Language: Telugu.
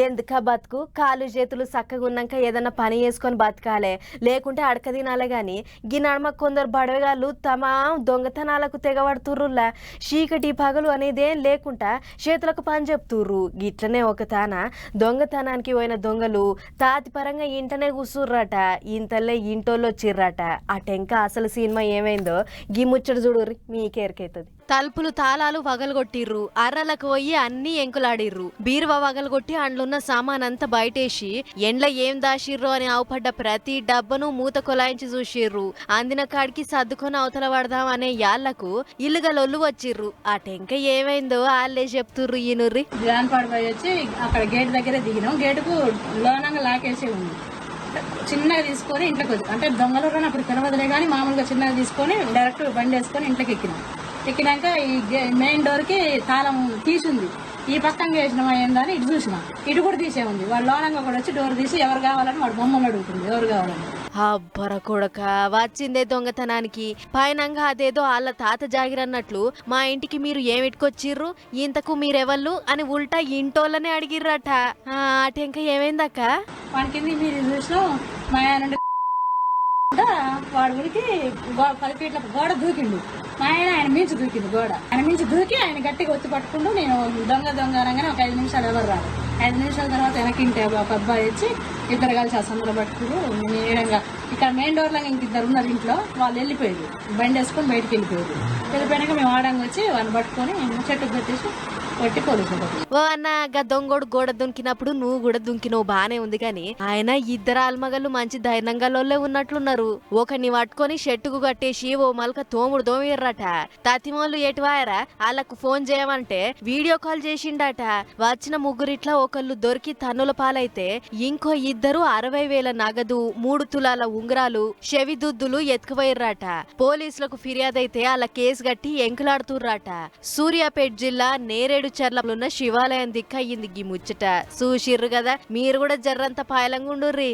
ఎందుక బతుకు కాలు చేతులు చక్కగా ఉన్నాక ఏదన్నా పని చేసుకొని బతకాలే, లేకుంటే అడక తినాలే గాని గీ నడమ కొందరు బడవగాళ్ళు తమ దొంగతనాలకు తెగబడుతుర్రులా. చీకటి పగలు అనేదేం లేకుండా చేతులకు పని చెప్తుర్రు. గిట్లనే ఒక తాన దొంగతనానికి పోయిన దొంగలు తాతిపరంగా ఇంటనే కూసుర్రట. ఇంతల్లే ఇంటోళ్ళు వచ్చిర్రట. ఆ టెంక అసలు సినిమా ఏమైందో గీ ముచ్చట చూడుర్రి, మీకేరికైతుంది. తలుపులు తాళాలు వగలగొట్టిర్రు, అర్రలకు పోయి అన్ని ఎంకులాడిర్రు, బీరువా వగలగొట్టి అండ్లున్న సామానంతా బయటేసి ఎండ్ల ఏం దాషిర్రు అని ఆవుపడ్డ ప్రతి డబ్బను మూత కొలాయించి చూసిర్రు. అందిన కాడికి సర్దుకొని అవతల పడదాం అనే యాళ్లకు ఇల్లుగా లొల్లు వచ్చిర్రు. ఆ టెంక ఏమైందో వాళ్ళే చెప్తుర్రు. ఈనుర్రి. వచ్చి అక్కడ గేట్ దగ్గర దిగినాం. గేటుకు లోనంగా లాకేసే ఉంది. చిన్నగా తీసుకొని ఇంట్లోకి వచ్చి, అంటే దొంగలు అప్పుడు తెలవదులే కానీ మామూలుగా చిన్నగా తీసుకొని డైరెక్ట్ బండి వేసుకొని ఇంట్లోకి ఎక్కినాక ఈ మెయిన్ డోర్ కి తాళం తీసుంది. ఈ పక్కన వేసినామా ఏందని ఇటు చూసినా, ఇటు కూడా తీసే ఉంది. వాళ్ళు లోనంగా కూడా వచ్చి డోర్ తీసి ఎవరు కావాలని వాడు బొమ్మలు అడుగుతుంది, ఎవరు కావాలని. అబ్బర కొడక, వచ్చిందే దొంగతనానికి. పైనంగా అదేదో వాళ్ళ తాత జాగిరన్నట్లు మా ఇంటికి మీరు ఏమిటికొచ్చిర్రు, ఇంతకు మీరెవళ్ళు అని ఉల్టా ఇంటోళ్ళనే అడిగిర్రట. అటెంక ఏమైందక్క? వాడికి మీరు చూసినాం మా ఆయన వాడు ఉడికి 10 ఫీట్ల గోడ దూకిండు. మా ఆయన మించి దూకింది గోడ. ఆయన మించి దూకి ఆయన గట్టిగా ఒత్తి పట్టుకుంటూ నేను దొంగ అనగానే ఒక 5 నిమిషాలు ఎవరు రాడు. 5 నిమిషాల తర్వాత వెనకింటే ఒక అబ్బాయి వచ్చి ఇద్దరు కలిసి ఆ సందులో పట్టుకుని నేనంగా ఇక్కడ మెయిన్ డోర్ లాగా ఇంకిద్దరు ఉన్నారు ఇంట్లో. వాళ్ళు వెళ్ళిపోయారు, బండి వేసుకొని బయటకు వెళ్ళిపోయాక మేము ఆడంగా వచ్చి వాళ్ళని పట్టుకొని చెట్టుకు పెట్టేసి కొట్టి పోలీసులు. ఓ అన్న, దొంగోడు గోడ దుంకినప్పుడు నువ్వు కూడా దుంకినవు బానే ఉంది గాని ఆయన ఇద్దరు ఆల్మగళ్ళు మంచి ధైర్యంగా లోల్లే ఉన్నట్లున్నారు. ఒకరిని పట్టుకొని షెట్టుకు కట్టేసి ఓ మలక తోముడు దోమిర్రట. తతిమోళ్ళు ఎటువాయరా వాళ్ళకు ఫోన్ చేయమంటే వీడియో కాల్ చేసిండట. వచ్చిన ముగ్గురిట్లా ఒకళ్ళు దొరికి తన్నుల పాలైతే ఇంకో ఇద్దరు 60,000 నగదు, 3 తులాల ఉంగరాలు, చెవి దుద్దులు ఎత్తుకుపోయిర్రట. పోలీసులకు ఫిర్యాదైతే వాళ్ళ కేసు గట్టి ఎంకులాడుతుర్రట. సూర్యాపేట జిల్లా నేరేడు చర్లలున్న శివాలయం దిక్కయ్యింది గీ ముచ్చట. చూసిర్రు కదా, మీరు కూడా జర్రంత పాయలంగుండుర్రి.